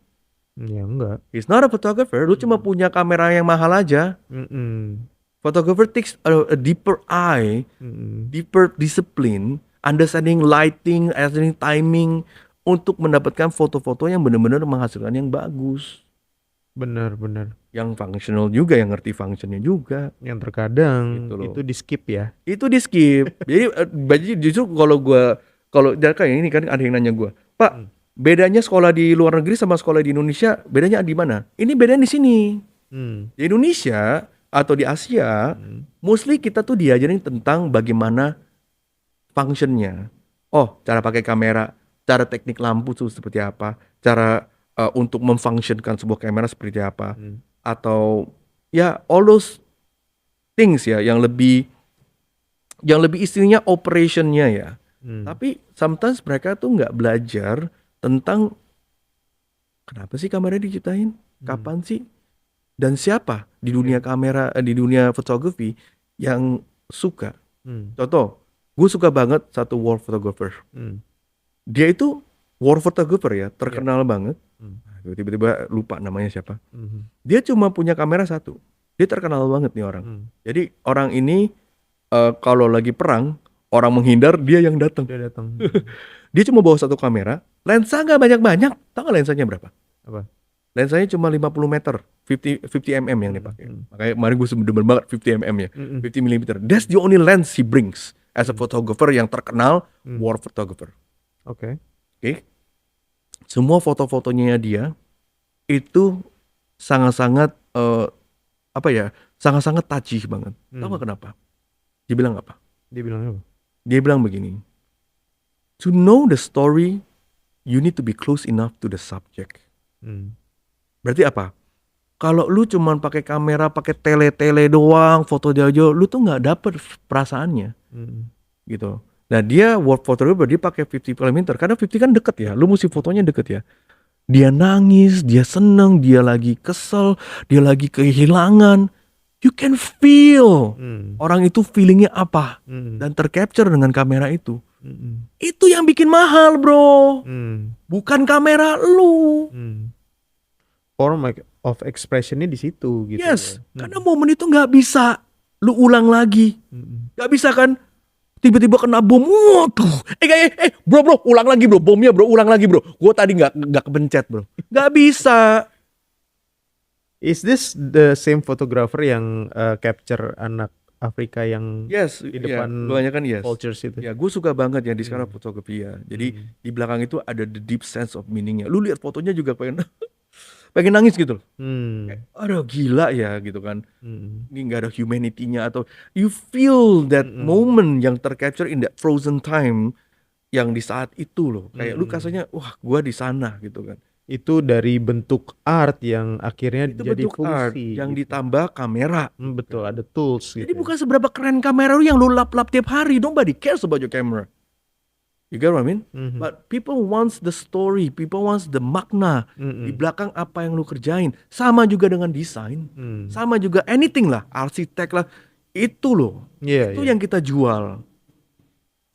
Ya enggak. He's not a photographer. Lu cuma punya kamera yang mahal aja. Photographer takes a deeper eye, deeper discipline, understanding lighting, understanding timing, untuk mendapatkan foto-foto yang benar-benar menghasilkan yang bagus. Benar-benar. Yang functional juga, yang ngerti functionnya juga. Yang terkadang Gitu loh. itu di skip ya. Itu di skip. Jadi justru kalau kayak ini kan ada yang nanya gue, Pak, bedanya sekolah di luar negeri sama sekolah di Indonesia, bedanya di mana? Ini bedanya di sini. Di Indonesia atau di Asia, mostly kita tuh diajarin tentang bagaimana functionnya. Oh, cara pakai kamera. cara teknik lampu tuh seperti apa, cara untuk memfungsionkan sebuah kamera seperti apa, atau ya all those things ya yang lebih istilahnya operationnya ya. Tapi sometimes mereka tuh nggak belajar tentang kenapa sih kamera diciptain, kapan sih, dan siapa di dunia kamera, di dunia fotografi yang suka. Contoh, gue suka banget satu war photographer. Dia itu war photographer ya, terkenal banget. Tiba-tiba lupa namanya siapa. Dia cuma punya kamera satu. Dia terkenal banget nih orang. Jadi orang ini kalau lagi perang, orang menghindar, dia yang datang. Dia datang. Dia cuma bawa satu kamera, lensa nggak banyak-banyak. Tahu nggak lensanya berapa? Apa? Lensanya cuma 50 meter, 50 mm yang dipakai. Makanya kemarin gue demen banget 50 mm ya, 50 mm. That's the only lens he brings as a photographer yang terkenal, war photographer. Oke. Semua foto-fotonya dia itu sangat-sangat sangat-sangat tajih banget. Tahu nggak kenapa? Dia bilang apa? Dia bilang apa? Dia bilang begini, to know the story, you need to be close enough to the subject. Berarti apa? Kalau lu cuman pakai kamera, pakai tele doang, foto jauh-jauh, lu tuh nggak dapet perasaannya, gitu. Nah dia work photographer, dia pakai 50 mm, karena 50 kan deket ya, lu mesti fotonya deket ya. Dia nangis, dia seneng, dia lagi kesel, dia lagi kehilangan. You can feel orang itu feelingnya apa, dan tercapture dengan kamera itu. Itu yang bikin mahal, bro. Bukan kamera lu. Form of expressionnya di situ gitu. Yes, karena momen itu nggak bisa lu ulang lagi. Nggak bisa kan tiba-tiba kena bom. Waduh. Bro, ulang lagi bro, bomnya bro, ulang lagi bro. Gua tadi nggak kepencet bro. Nggak bisa. Is this the same photographer yang capture anak Afrika yang di depan kebanyakan yes. vultures itu? Ya, gue suka banget yang di sekarang fotografi ya. Jadi di belakang itu ada the deep sense of meaningnya. Lu lihat fotonya juga pengen nangis gitu loh. Aduh gila ya gitu kan. Ini nggak ada humanity-nya, atau you feel that moment yang tercapture in that frozen time yang di saat itu loh. Kayak lu kasarnya wah gua di sana gitu kan. Itu dari bentuk art yang akhirnya Itu jadi bentuk art fungsi yang gitu. ditambah kamera. Betul, ada tools Jadi gitu. bukan seberapa keren kamera lu yang lu lap-lap tiap hari. Nobody cares about your camera. You get what I mean? But people wants the story, people wants the makna di belakang apa yang lu kerjain. Sama juga dengan desain, sama juga anything lah, arsitek lah, itu loh. Itu yang kita jual.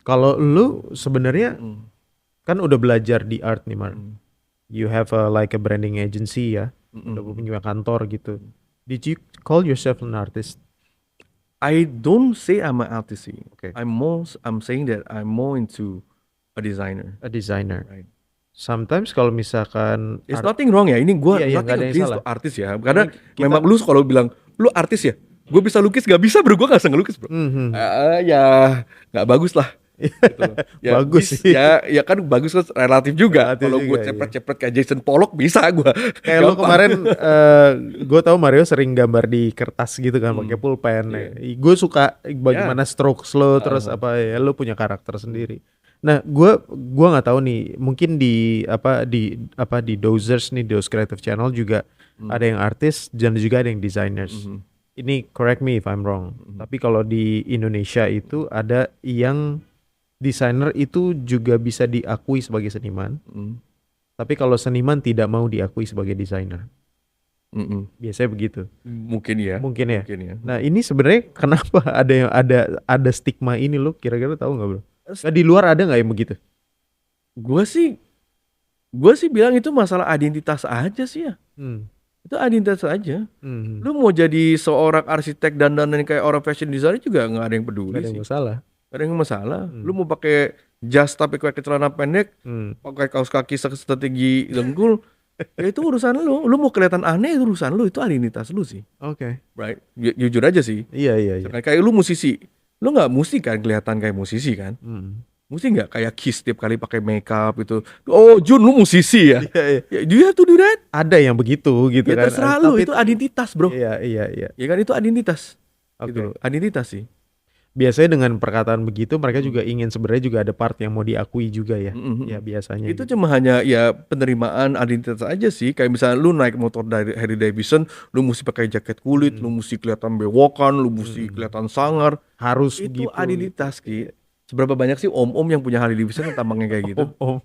Kalau lu sebenarnya kan udah belajar di art nih, Mar. You have like a branding agency ya, udah punya kantor gitu. Did you call yourself an artist? I don't say I'm an artist. Okay. I'm saying that I'm more into a designer. A designer. Right. Sometimes kalau misalkan It's nothing wrong ya. Ini gue nggak ada yang salah. Artis ya. Karena memang lu kalau bilang lu artis ya, gue bisa lukis gak bisa bro, gue gak bisa ngelukis bro. Ya nggak bagus lah. Gitu loh. Ya, bagus sih. Ya kan bagus kan relatif juga. Kalau gue cepet-cepet kayak Jason Pollock bisa gue. Kayak lu kemarin gue tahu Mario sering gambar di kertas gitu kan pakai pulpen. Gue suka bagaimana strokes lo terus apa ya, lu punya karakter sendiri. Nah, gue nggak tahu nih, mungkin di Dozers nih, Doze Creative Channel juga ada yang artis dan juga ada yang designers. Ini correct me if I'm wrong. Tapi kalau di Indonesia itu ada yang desainer itu juga bisa diakui sebagai seniman. Tapi kalau seniman tidak mau diakui sebagai desainer. Biasanya begitu. Mungkin ya. Nah, ini sebenarnya kenapa ada stigma ini, lo kira-kira tahu nggak bro? Nah, di luar ada nggak yang begitu? Gue sih bilang itu masalah identitas aja sih ya. Itu identitas aja. Lu mau jadi seorang arsitek dandanan kayak orang fashion designer juga nggak ada yang peduli. Gak ada yang masalah. Gak ada yang masalah. Lu mau pakai jas tapi pakai celana pendek, pakai kaos kaki setinggi dengkul, ya itu urusan lu. Lu mau kelihatan aneh itu urusan lu, itu identitas lu sih. Oke. Right? Jujur aja sih. Iya. Kayak lu musisi. Lu nggak mesti kan kelihatan kayak musisi kan? Mesti nggak kayak Kiss tiap kali pakai makeup itu. Oh Jun, lu musisi ya? Do you have to do that? Ada yang begitu gitu ya, kan? Terserah lu, itu identitas bro. Iya. Ya kan itu identitas. Oke. Gitu. Identitas sih. biasanya dengan perkataan begitu mereka juga ingin sebenarnya juga ada part yang mau diakui juga ya. Mhm, Ya mhm. biasanya Itu gitu. cuma hanya ya penerimaan identitas aja sih, kayak misalnya lu naik motor dari Harley Davidson, lu musti pakai jaket kulit, lu Mhm, musti kelihatan bewokan, lu musti mhm. kelihatan sangar, Harus itu begitu gitu. identitas, Ki. Iya. Seberapa banyak sih om-om yang punya Harley Davidson yang tampangnya kayak gitu, Om.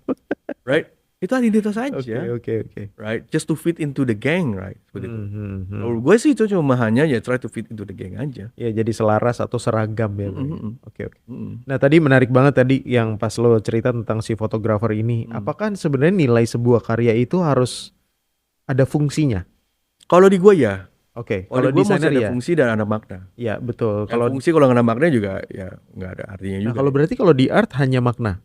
right? Itu identitas Oke, aja, oke, oke. right? Just to fit into the gang, right? Seperti itu. Mhm, mhm, Kalau mhm. gue sih itu cuma hanya ya try to fit into the gang aja. Ya jadi selaras atau seragam ya Mhm, Bang ya. mhm, Oke, oke. mhm, Nah tadi menarik banget tadi yang pas lo cerita tentang si fotografer ini. mhm. Apakah sebenarnya nilai sebuah karya itu harus ada fungsinya? Kalau di gue ya, Oke, kalau di kalau gue mesti desainer ada ya, fungsi dan ada makna. ya betul. Yang Kalau fungsi kalau nggak ada makna juga ya nggak ada artinya nah juga kalau ya. berarti kalau di art hanya makna.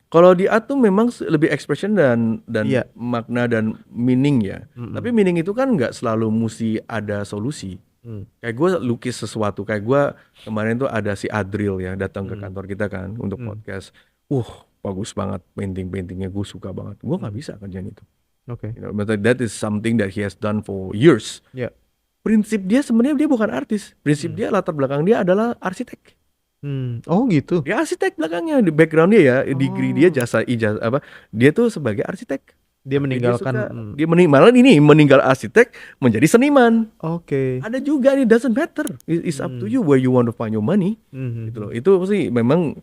Kalau di art tuh memang lebih expression dan Iya. makna dan meaning ya. Tapi Mm-mm. meaning itu kan nggak selalu mesti ada solusi. Mm. Kayak gue lukis sesuatu, kayak gue kemarin tuh ada si Adril ya datang ke Mm. kantor kita kan untuk Mm. podcast. Bagus banget paintingnya, gue suka banget. Gue nggak Mm. bisa kerjaan itu. Oke. You know, but that is something that he has done for years. Ya. Prinsip dia sebenarnya dia bukan artis. Prinsip Mm. dia latar belakang dia adalah arsitek. Oh gitu. Dia arsitek belakangnya, di background dia ya, degree dia Oh, ijazah apa? Dia tuh sebagai arsitek. dia Tapi dia meninggalkan. suka malah ini meninggal arsitek menjadi seniman. Oke. Ada juga nih, doesn't matter. It's up to Mm. you where you want to find your money. Gitu loh. Mhm. Itu sih memang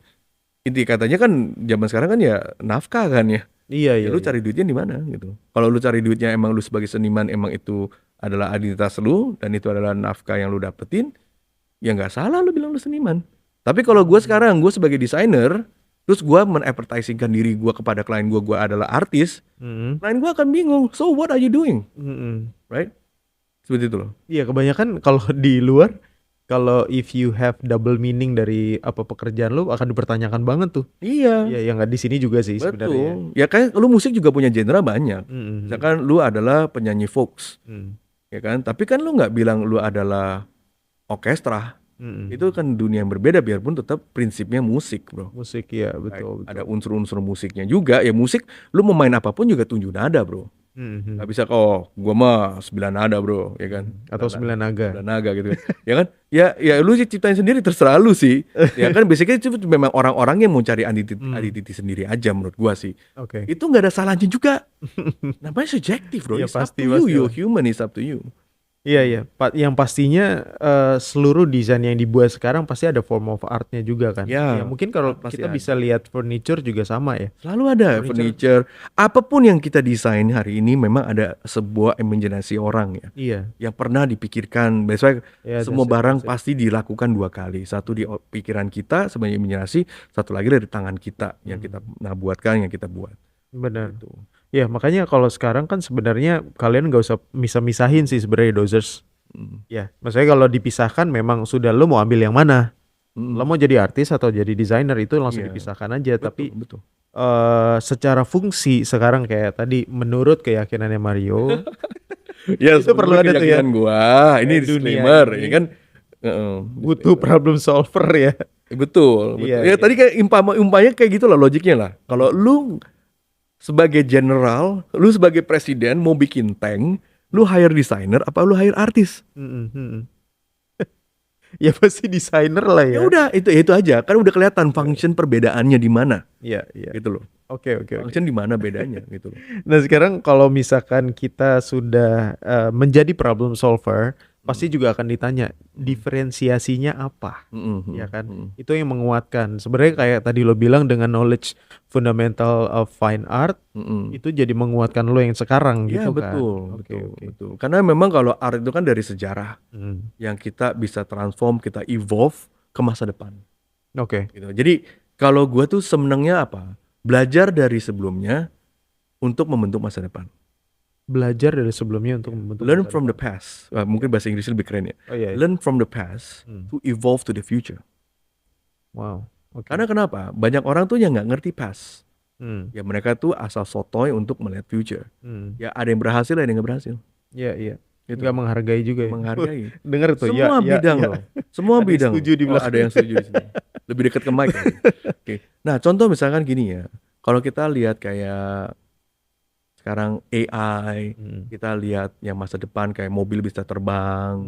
inti katanya kan zaman sekarang kan ya nafkah kan ya. Iya, Ya iya, lu iya. cari duitnya di mana gitu. Kalau lu cari duitnya emang lu sebagai seniman emang itu adalah identitas lu dan itu adalah nafkah yang lu dapetin, ya nggak salah lu bilang lu seniman. Tapi kalau gue Hmm. sekarang gue sebagai desainer, terus gue men-advertisingkan diri gue kepada klien gue adalah artis, Mhm. klien gue akan bingung. So what are you doing, Mhm. right? Seperti itu loh. Iya, kebanyakan kalau di luar, kalau if you have double meaning dari apa pekerjaan lu akan dipertanyakan banget tuh. Iya, Iya, yang nggak di sini juga sih sebenarnya. betul. Ya kayak lu musik juga punya genre banyak. Mhm. Misalkan lu adalah penyanyi folks, Mhm. ya kan? Tapi kan lu nggak bilang lu adalah orkestra. Itu Mhm. kan dunia yang berbeda biarpun tetap prinsipnya musik, bro. Musik ya, Right? betul, Ada betul. unsur-unsur musiknya juga. Ya musik, lu mau main apapun juga tujuh nada, bro. Gak Mhm. bisa kok, gua mah 9 nada, bro, ya kan? Atau 9 naga. 9 naga gitu kan. Ya kan? Ya lu sih ciptain sendiri terserah lu sih. Ya kan basically itu memang orang-orang yang mau cari identity sendiri aja menurut gua sih. Oke. Itu nggak ada salahnya juga. Namanya subjektif, bro. Iya It's up pasti, to you. pasti You're lah. human, it's up to you. Iya, iya. Yang pastinya seluruh desain yang dibuat sekarang pasti ada form of artnya juga kan. Ya Ya, mungkin kalau pasti kita bisa ada. lihat furniture juga sama ya. Selalu ada Furniture. furniture. Apapun yang kita desain hari ini memang ada sebuah imajinasi orang ya. Iya. Yang pernah dipikirkan. Biasanya Ya, semua that's it, barang that's it. pasti dilakukan dua kali. Satu di pikiran kita sebagai imajinasi, satu lagi dari tangan kita yang kita buatkan, yang kita buat. Benar. Gitu. Ya, makanya kalau sekarang kan sebenarnya kalian nggak usah misah-misahin sih sebenarnya dosers. Mm. Ya, maksudnya kalau dipisahkan memang sudah lo mau ambil yang mana. Lo mau jadi artis atau jadi desainer itu langsung Iya. dipisahkan aja. Betul, Tapi betul. secara fungsi sekarang kayak tadi menurut keyakinannya Mario Ya, itu perlu ada tuh ya. keyakinan gua. Ini Dunia disclaimer, ini ya kan? Heeh, butuh problem solver ya. betul, betul. Iya, Ya iya. tadi kayak umpamanya kayak gitu lah logiknya lah. Kalau lu sebagai general, lu sebagai presiden mau bikin tank, lu hire desainer apa lu hire artis? Ya pasti desainer lah Ya ya. udah, itu aja. Kan udah kelihatan function perbedaannya di mana, Iya, iya. gitu loh. Oke, oke, oke. Function di mana bedanya, gitu loh. Nah sekarang kalau misalkan kita sudah menjadi problem solver, pasti juga akan ditanya diferensiasinya apa, ya kan? Itu yang menguatkan. Sebenarnya kayak tadi lo bilang dengan knowledge fundamental of fine art, itu jadi menguatkan lo yang sekarang Ya gitu kan? betul, Oke, betul, oke. betul. Karena memang kalau art itu kan dari sejarah yang kita bisa transform, kita evolve ke masa depan. Oke. Gitu. Jadi kalau gua tuh senengnya apa? Belajar dari sebelumnya untuk membentuk masa depan. Belajar dari sebelumnya untuk membentuk Learn masa from the depan. past. Mungkin bahasa Inggrisnya lebih keren ya. Oh iya. Learn from the past to evolve to the future. Wow. Oke. Karena kenapa? Banyak orang tuh yang nggak ngerti past. Ya mereka tuh asal sotoy untuk melihat future. Ya ada yang berhasil, ada yang nggak berhasil. Iya, iya. Gitu. Nggak menghargai juga ya. Menghargai. Dengar tuh Semua bidang loh. Semua Ada yang bidang. setuju di belakang. Ada yang setuju di sini. Lebih dekat ke mic. Oke. Nah, contoh misalkan gini ya. Kalau kita lihat kayak sekarang AI, kita lihat yang masa depan kayak mobil bisa terbang,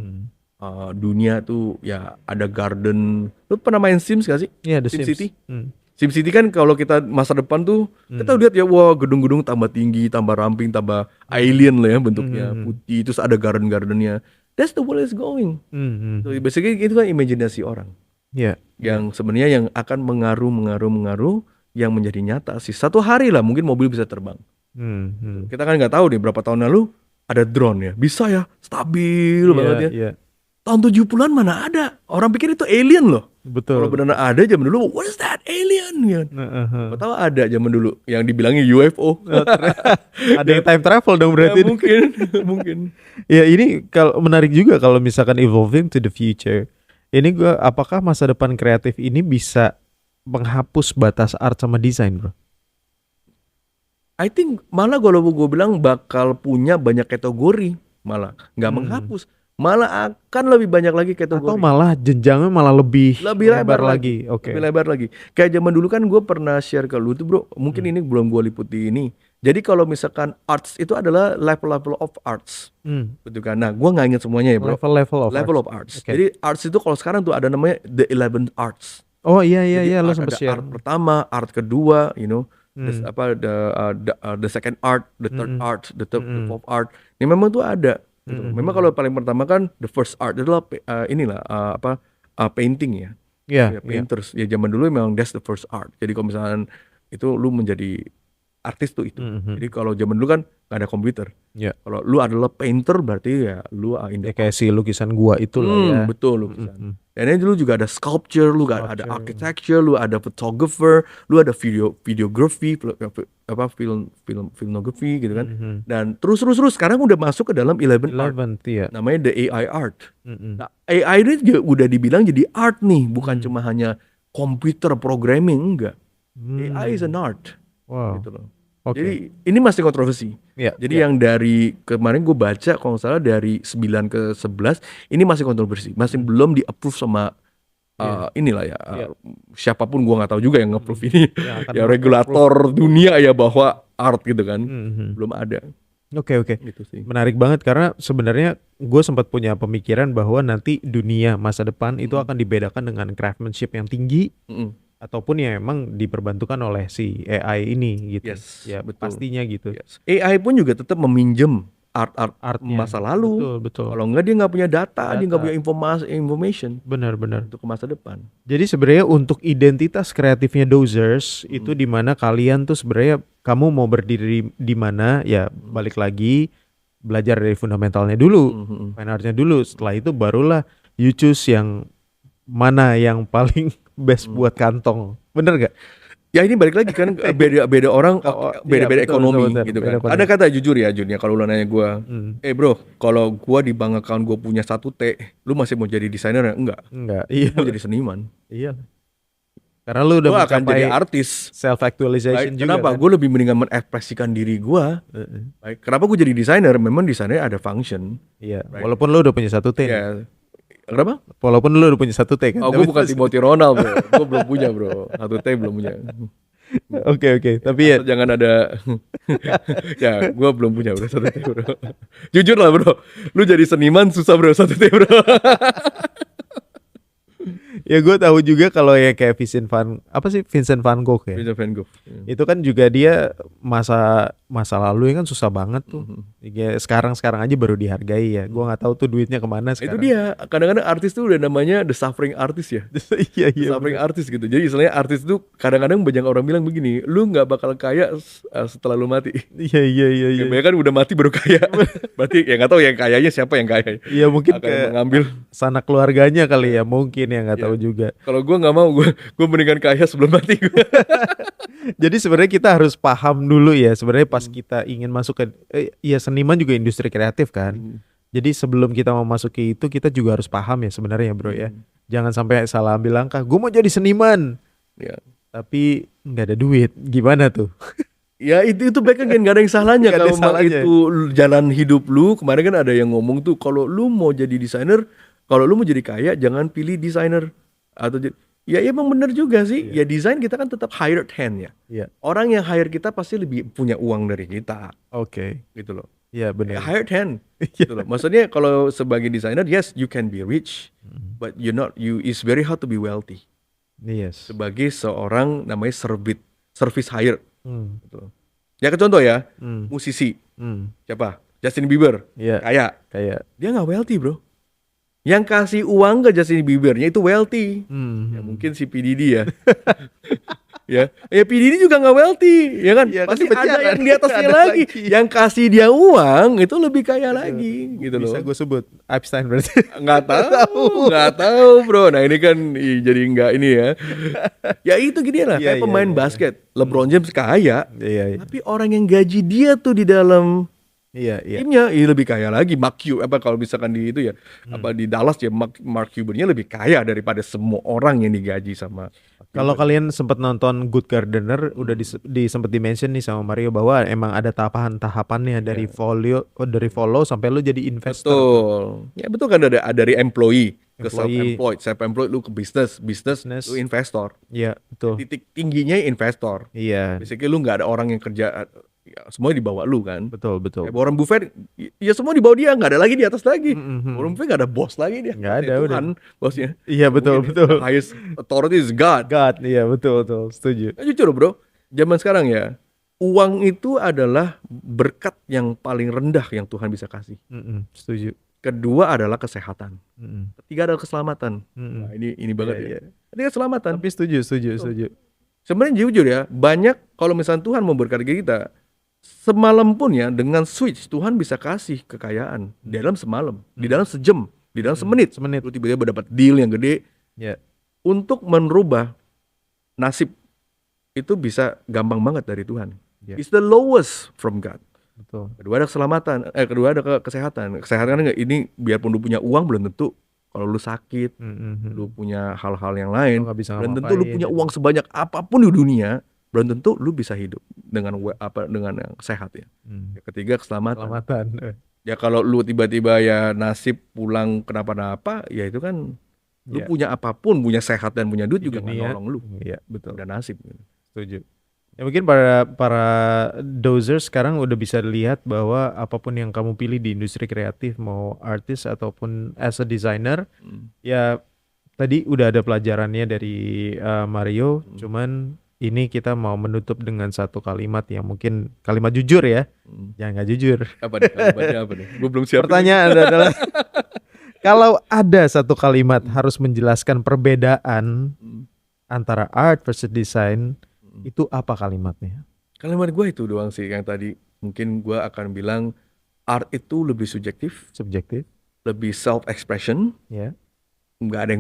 dunia tuh ya ada garden. Lu pernah main Sims gak sih? Iya, The Sims. SimCity? SimCity kan kalau kita masa depan tuh kita lihat ya, wah gedung-gedung tambah tinggi, tambah ramping, tambah alien lah ya bentuknya, putih, terus ada garden-gardennya. That's the world is going. So basically itu kan imajinasi orang Iya. yang sebenarnya yang akan mengaruh yang menjadi nyata sih. Satu hari lah mungkin mobil bisa terbang. Kita kan nggak tahu nih berapa tahun lalu ada drone ya, bisa ya, stabil banget ya. Iya, Tahun 70-an mana ada? Orang pikir itu alien loh. betul. Kalau benar ada zaman dulu, what is that alien? Ya. Heeh. Tahu ada zaman dulu yang dibilangnya UFO. Ada yang time travel dong Ya, berarti. mungkin. Ya ini kalau menarik juga kalau misalkan evolving to the future. Ini gua apakah masa depan kreatif ini bisa menghapus batas art sama desain, bro? I think malah kalau gue bilang bakal punya banyak kategori, malah nggak menghapus, malah akan lebih banyak lagi Atau kategori. malah jenjangnya malah lebih Lebih lebar lagi. Oke. lebih lebar lagi. Kayak zaman dulu kan gue pernah share ke lu tuh bro, mungkin ini belum gue liputi ini. Jadi kalau misalkan arts itu adalah level-level of arts, betul kan? Nah, gue nggak ingat semuanya ya bro. Level of arts. Oke. Jadi arts itu kalau sekarang tuh ada namanya the 11 arts. Oh iya Jadi lo art, sempat ada share. art pertama, art kedua, the second art, the third art, the fourth art. Ini memang tuh ada. Gitu. Memang kalau paling pertama kan the first art itu adalah painting ya. Iya, Ya, painters. Ya zaman dulu memang that's the first art. Jadi kalau misalnya itu lu menjadi artis tuh itu. Jadi kalau zaman dulu kan nggak ada komputer. Iya. Kalau lu adalah painter berarti ya lu Ya kayak si lukisan gua itu lah ya. betul lukisan. Dan ini dulu juga ada sculpture, lu ada architecture, lu ada photographer, lu ada videography, filmography gitu kan. Dan terus sekarang udah masuk ke dalam 11 art. 11, iya. Namanya the AI art. Nah, AI ini juga udah dibilang jadi art nih, bukan cuma hanya komputer programming, enggak. AI is an art. Wow. Gitu loh. Oke. Jadi ini masih kontroversi. Iya, Jadi yang dari kemarin gue baca kalau nggak salah dari 9 ke 11 ini masih kontroversi, masih belum di-approve sama inilah ya siapapun gue nggak tahu juga yang nge-approve ini. Ya regulator dunia ya bahwa art gitu kan. Belum ada. Oke. Gitu sih. Menarik banget karena sebenarnya gue sempat punya pemikiran bahwa nanti dunia masa depan itu akan dibedakan dengan craftsmanship yang tinggi ataupun yang emang diperbantukan oleh si AI ini gitu. Yes, Ya betul. pastinya gitu. Yes. AI pun juga tetap meminjem art Artnya. masa lalu. Betul. Kalau enggak dia nggak punya data, dia nggak punya information Benar. untuk ke masa depan. Jadi sebenarnya untuk identitas kreatifnya Dozers itu di mana kalian tuh sebenarnya kamu mau berdiri di mana ya balik lagi belajar dari fundamentalnya dulu, fine artnya dulu. Setelah itu barulah you choose yang mana yang paling best buat kantong. Bener gak? Ya ini balik lagi kan beda orang, beda-beda betul, ekonomi betul, gitu beda kan. ekonomi. Ada kata jujur ya Jun ya, kalau lu nanya gue, bro, kalau gue di bank account gue punya 1 T, lu masih mau jadi desainer ya? Enggak. Iya. Mau jadi seniman. Iya. Karena lu udah Gue akan mencapai jadi artis. self actualization juga. Kenapa? Kan? Gue lebih mendingan mengekspresikan diri gue. Baik. Kenapa gue jadi desainer? Memang desainer ada function. Iya. Walaupun lu udah punya 1 T. Ya. Kenapa? Walaupun lu udah punya 1 T kan. Oh, gue bukan Timothy Ronald bro. Gue belum punya bro. 1 T belum punya. Oke. Tapi ya jangan ada ya gue belum punya bro 1 T bro. Jujur lah bro, lu jadi seniman susah bro 1 T bro. ya gue tahu juga kalau ya kayak Vincent Van Gogh ya. Vincent Van Gogh. Itu kan juga dia masa lalu kan susah banget tuh. Ya, sekarang aja baru dihargai ya. Gue nggak tahu tuh duitnya kemana sekarang. Itu dia. Kadang-kadang artis tuh udah namanya the suffering artist ya. Iya. Suffering artist gitu. Jadi istilahnya artis tuh kadang-kadang banyak orang bilang begini, lu nggak bakal kaya setelah lu mati. Iya. Ya, banyak kan udah mati baru kaya. Berarti ya nggak tahu yang kayanya siapa yang kaya. Iya mungkin akan ke mengambil sanak keluarganya kali ya mungkin ya nggak tahu juga. Kalau gue nggak mau, gue mendingan kaya sebelum mati gue. Jadi sebenarnya kita harus paham dulu ya. Sebenarnya pas kita ingin masuk ke ya seniman juga industri kreatif kan. Jadi sebelum kita memasuki itu kita juga harus paham ya sebenarnya bro ya. Jangan sampai salah ambil langkah. Gue mau jadi seniman. Ya. Tapi nggak ada duit. Gimana tuh? Ya itu baik kan gak ada yang salahnya. Kalau itu jalan hidup lu. Kemarin kan ada yang ngomong tuh, kalau lu mau jadi desainer, kalau lu mau jadi kaya jangan pilih desainer atau ya emang bener juga sih. Ya desain kita kan tetap hired hand ya. Orang yang hire kita pasti lebih punya uang dari kita. Oke. Gitu loh. Iya benar. hired hand gitu loh. Maksudnya kalau sebagai desainer, yes you can be rich, but it's very hard to be wealthy Yes. sebagai seorang namanya service hire Hmm. gitu. Ya ke contoh ya, Hmm. musisi Hmm. siapa? Justin Bieber, Iya. kaya, Kayak. dia nggak wealthy bro. Yang kasih uang ke Justin Biebernya itu wealthy. Hmm. Ya mungkin si P Diddy ya. ya P Diddy juga nggak wealthy, ya kan? Iya, kan Pasti dipecah ada kan? yang di atasnya Ada lagi. lagi. Yang kasih dia uang itu lebih kaya lagi, gitu loh. Bisa gue sebut Epstein berarti. Nggak tahu bro. Nah ini kan jadi nggak ini ya. Ya itu gini lah, Iya, kayak iya, pemain iya. basket. LeBron James kaya, Iya, iya. tapi orang yang gaji dia tuh di dalam Iya, iya. timnya lebih kaya lagi. Kalau misalkan di itu ya, apa di Dallas ya, Mark Cuban-nya lebih kaya daripada semua orang yang digaji sama. Kalau kalian sempat nonton Good Gardener, udah sempat di-mention nih sama Mario bahwa emang ada tahapan-tahapannya dari follow sampai lu jadi investor. Betul. Ya betul kan, dari employee ke Employee. self-employed lu ke bisnis lu investor. Iya, betul. Titik tingginya investor. Iya, Basically lu nggak ada orang yang kerja, ya, semuanya di bawah lu kan. betul. Kayak Warren Buffett, ya semua di bawah dia, nggak ada lagi di atas lagi. Mhm. Warren Buffett nggak ada bos lagi dia. Nggak ada, Tuhan bosnya. Iya, betul. The highest authority is God. God, iya betul, setuju. Nah, jujur bro, zaman sekarang ya, uang itu adalah berkat yang paling rendah yang Tuhan bisa kasih. Setuju. Kedua adalah kesehatan. Ketiga adalah keselamatan. Mm-mm. Nah, ini banget Iya, ya. iya. Ketiga keselamatan. Tapi setuju. Sebenarnya jujur ya, banyak kalau misalnya Tuhan mau berkati kita, semalam pun ya dengan switch Tuhan bisa kasih kekayaan di dalam semalam, di dalam sejam, di dalam semenit. Semenit. Lu tiba-tiba dapat deal yang gede Ya. untuk merubah nasib. Itu bisa gampang banget dari Tuhan. Ya. It's the lowest from God. Betul. Kedua ada keselamatan, kedua ada kesehatan. Kesehatan kan ini biarpun lu punya uang belum tentu kalau lu sakit, lu punya hal-hal yang lain, Lu nggak bisa belum tentu lu ngapain punya gitu. uang sebanyak apapun di dunia, belum tentu lu bisa hidup dengan dengan yang sehat ya. Yang ketiga keselamatan. Selamatan. Ya kalau lu tiba-tiba ya nasib pulang kenapa-napa, ya itu kan lu Ya. punya apapun, punya sehat dan punya duit Di juga nggak dunia. nolong lu. Iya, betul. Udah nasib. Setuju. Ya mungkin para dozers sekarang udah bisa lihat bahwa apapun yang kamu pilih di industri kreatif, mau artis ataupun as a designer, ya tadi udah ada pelajarannya dari Mario. Cuman ini kita mau menutup dengan satu kalimat yang mungkin kalimat jujur ya. Jangan nggak jujur. Apa nih? Kalimatnya apa nih? Gue belum siap. Pertanyaan adalah kalau ada satu kalimat harus menjelaskan perbedaan antara art versus design, itu apa kalimatnya? Kalimat gue itu doang sih yang tadi. Mungkin gue akan bilang art itu lebih subjektif, Subjektif, lebih self expression. ya. Nggak ada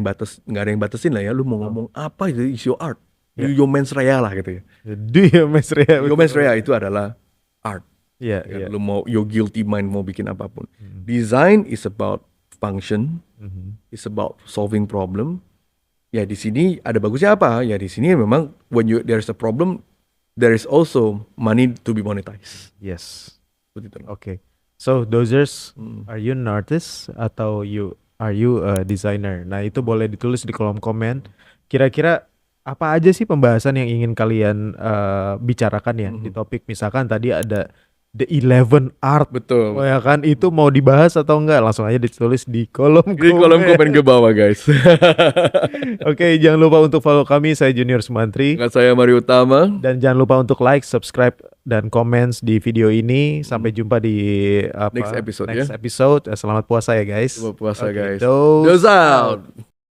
yang batasin lah ya. Lu mau ngomong apa itu is your art. Ya. Your mens rea lah gitu ya. Dia Mas Rea. Your mens rea itu adalah art. Iya, Ya, iya. lu mau your guilty mind mau bikin apapun. Design is about function, is about solving problem. Ya di sini ada bagusnya apa? Ya di sini memang when there is a problem, there is also money to be monetized. Yes. Begitu. Okay. So dozers, are you an artist atau are you a designer? Nah, itu boleh ditulis di kolom komen. Kira-kira apa aja sih pembahasan yang ingin kalian bicarakan ya di topik, misalkan tadi ada The 11 Art. Betul. Oh ya kan, itu mau dibahas atau enggak? Langsung aja ditulis di kolom komen. Di kolom komen ke bawah guys. Oke, jangan lupa untuk follow kami. Saya Junior Sumantri. Dengan saya Mario Utama. Dan jangan lupa untuk like, subscribe, dan comments di video ini. Sampai jumpa di Next episode next ya. episode. Selamat puasa ya guys. Selamat puasa Oke, guys. Dose Dose out.